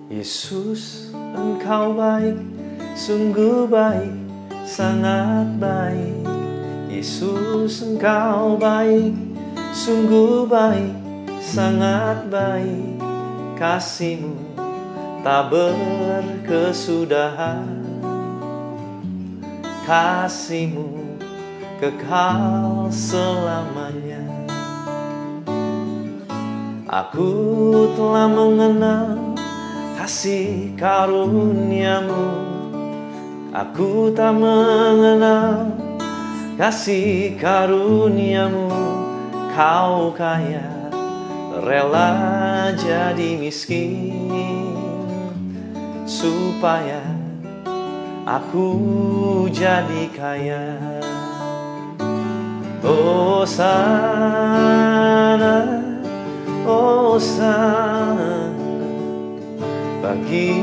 Yesus, Engkau baik, sungguh baik, sangat baik. Yesus, Engkau baik, sungguh baik, sangat baik. Kasih-Mu tak berkesudahan, kasih-Mu kekal selamanya. Aku telah mengenal kasih karunia-Mu, aku tak mengenal kasih karunia-Mu. Kau kaya, rela jadi miskin, supaya aku jadi kaya. Hosana, Hosana bagi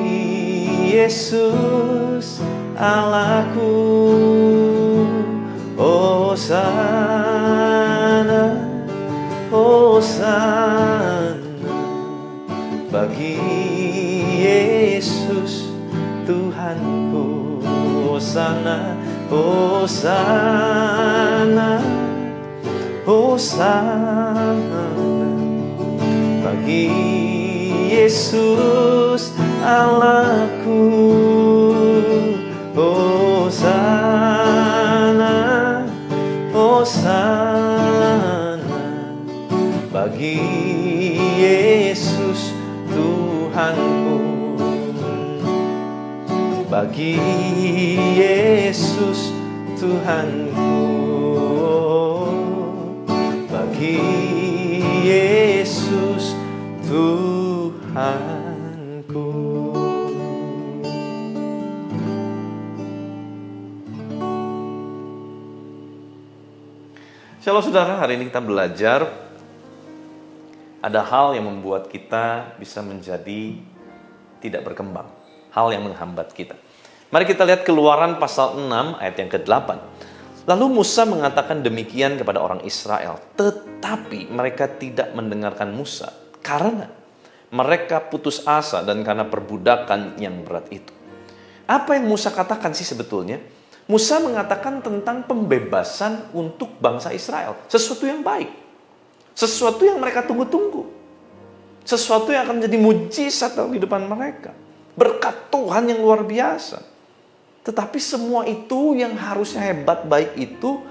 Yesus Allahku. Hosana, Hosana bagi Yesus Tuhanku. Hosana, Hosana, Hosana bagi Yesus Allahku. Hosana, Hosana bagi Yesus Tuhanku. Bagi Yesus Tuhanku. Bagi Yesus Tuhanku. Shalom saudara, hari ini kita belajar ada hal yang membuat kita bisa menjadi tidak berkembang, hal yang menghambat kita. Mari kita lihat Keluaran pasal 6 ayat yang ke-8. Lalu Musa mengatakan demikian kepada orang Israel, tetapi mereka tidak mendengarkan Musa karena mereka putus asa dan karena perbudakan yang berat itu. Apa yang Musa katakan sih sebetulnya? Musa mengatakan tentang pembebasan untuk bangsa Israel. Sesuatu yang baik. Sesuatu yang mereka tunggu-tunggu. Sesuatu yang akan menjadi mujizat dalam kehidupan mereka. Berkat Tuhan yang luar biasa. Tetapi semua itu yang harusnya hebat baik itu,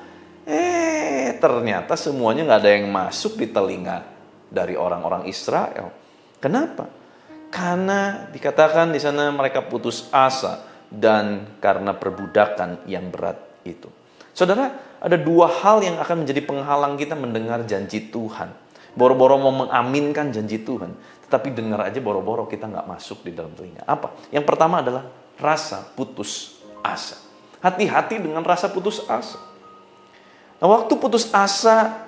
ternyata semuanya nggak ada yang masuk di telinga dari orang-orang Israel. Kenapa? Karena dikatakan di sana mereka putus asa dan karena perbudakan yang berat itu. Saudara, ada dua hal yang akan menjadi penghalang kita mendengar janji Tuhan. Boro-boro mau mengaminkan janji Tuhan, tetapi dengar aja boro-boro kita nggak masuk di dalam telinga. Apa? Yang pertama adalah rasa putus asa. Hati-hati dengan rasa putus asa. Nah, waktu putus asa,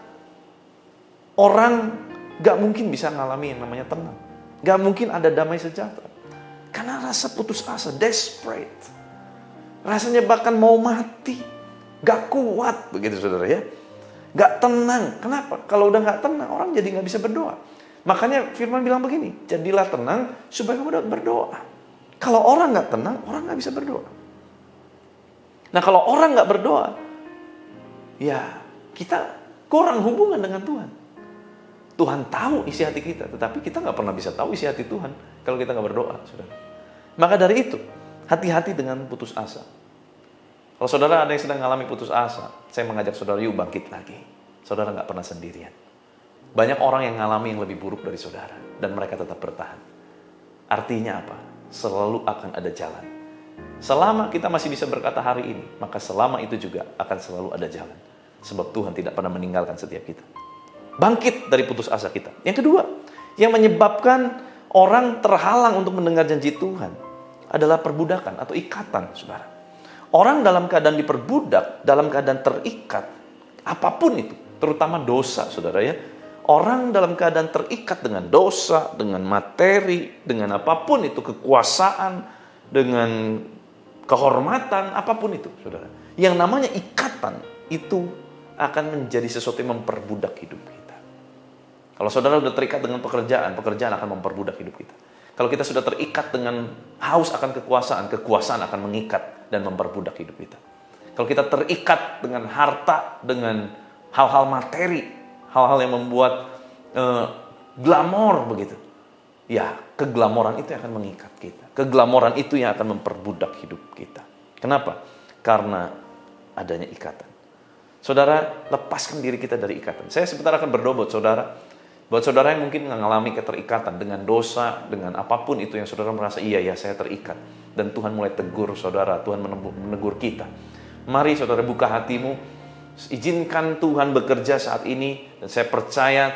orang nggak mungkin bisa ngalami yang namanya tenang. Nggak mungkin ada damai sejahtera. Karena rasa putus asa, desperate. Rasanya bahkan mau mati. Gak kuat, begitu saudara ya. Gak tenang. Kenapa? Kalau udah gak tenang, orang jadi gak bisa berdoa. Makanya firman bilang begini, jadilah tenang supaya kamu dapat berdoa. Kalau orang gak tenang, orang gak bisa berdoa. Nah kalau orang gak berdoa, ya kita kurang hubungan dengan Tuhan. Tuhan tahu isi hati kita, tetapi kita gak pernah bisa tahu isi hati Tuhan kalau kita gak berdoa, saudara. Maka dari itu, hati-hati dengan putus asa. Kalau saudara ada yang sedang mengalami putus asa, saya mengajak saudara, yuk bangkit lagi. Saudara gak pernah sendirian. Banyak orang yang mengalami yang lebih buruk dari saudara, dan mereka tetap bertahan. Artinya apa? Selalu akan ada jalan. Selama kita masih bisa berkata hari ini, maka selama itu juga akan selalu ada jalan. Sebab Tuhan tidak pernah meninggalkan setiap kita. Bangkit dari putus asa kita. Yang kedua, yang menyebabkan orang terhalang untuk mendengar janji Tuhan adalah perbudakan atau ikatan, saudara. Orang dalam keadaan diperbudak, dalam keadaan terikat, apapun itu, terutama dosa, saudara ya. Orang dalam keadaan terikat dengan dosa, dengan materi, dengan apapun itu, kekuasaan, dengan kehormatan, apapun itu, saudara. Yang namanya ikatan itu akan menjadi sesuatu yang memperbudak hidup kita. Kalau saudara sudah terikat dengan pekerjaan, pekerjaan akan memperbudak hidup kita. Kalau kita sudah terikat dengan haus akan kekuasaan, kekuasaan akan mengikat dan memperbudak hidup kita. Kalau kita terikat dengan harta, dengan hal-hal materi, hal-hal yang membuat glamor begitu, ya keglamoran itu yang akan mengikat kita. Keglamoran itu yang akan memperbudak hidup kita. Kenapa? Karena adanya ikatan. Saudara, lepaskan diri kita dari ikatan. Saya sebentar akan berdoa buat saudara. Buat saudara yang mungkin mengalami keterikatan dengan dosa, dengan apapun itu yang saudara merasa, iya ya saya terikat. Dan Tuhan mulai tegur saudara, Tuhan menegur kita. Mari saudara buka hatimu, izinkan Tuhan bekerja saat ini. Dan saya percaya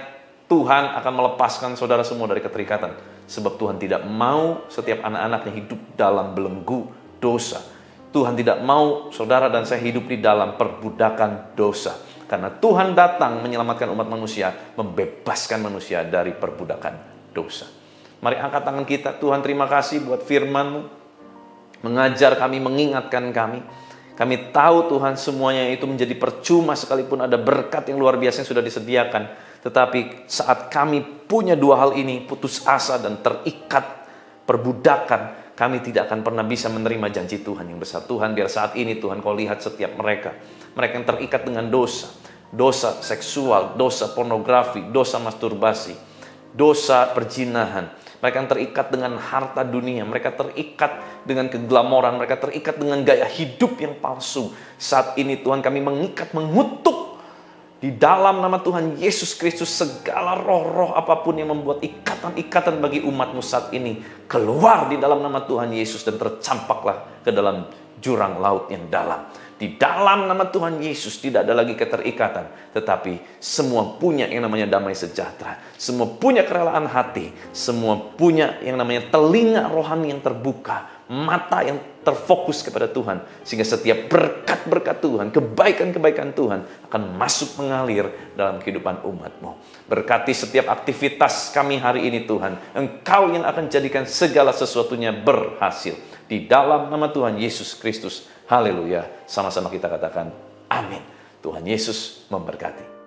Tuhan akan melepaskan saudara semua dari keterikatan. Sebab Tuhan tidak mau setiap anak-anaknya hidup dalam belenggu dosa. Tuhan tidak mau saudara dan saya hidup di dalam perbudakan dosa. Karena Tuhan datang menyelamatkan umat manusia, membebaskan manusia dari perbudakan dosa. Mari angkat tangan kita. Tuhan, terima kasih buat firman-Mu. Mengajar kami, mengingatkan kami. Kami tahu Tuhan semuanya itu menjadi percuma sekalipun ada berkat yang luar biasa yang sudah disediakan. Tetapi saat kami punya dua hal ini, putus asa dan terikat perbudakan, kami tidak akan pernah bisa menerima janji Tuhan yang besar. Tuhan, biar saat ini Tuhan Kau lihat setiap mereka yang terikat dengan dosa. Dosa seksual, dosa pornografi, dosa masturbasi, dosa perzinahan. Mereka yang terikat dengan harta dunia, mereka terikat dengan keglamoran, mereka terikat dengan gaya hidup yang palsu. Saat ini Tuhan kami mengikat, mengutuk di dalam nama Tuhan Yesus Kristus segala roh-roh apapun yang membuat ikatan-ikatan bagi umat-Mu saat ini keluar di dalam nama Tuhan Yesus dan tercampaklah ke dalam jurang laut yang dalam. Di dalam nama Tuhan Yesus tidak ada lagi keterikatan, tetapi semua punya yang namanya damai sejahtera, semua punya kerelaan hati, semua punya yang namanya telinga rohani yang terbuka, mata yang terfokus kepada Tuhan, sehingga setiap berkat-berkat Tuhan, kebaikan-kebaikan Tuhan akan masuk mengalir dalam kehidupan umat-Mu. Berkati setiap aktivitas kami hari ini Tuhan, Engkau yang akan jadikan segala sesuatunya berhasil. Di dalam nama Tuhan Yesus Kristus. Haleluya. Sama-sama kita katakan amin. Tuhan Yesus memberkati.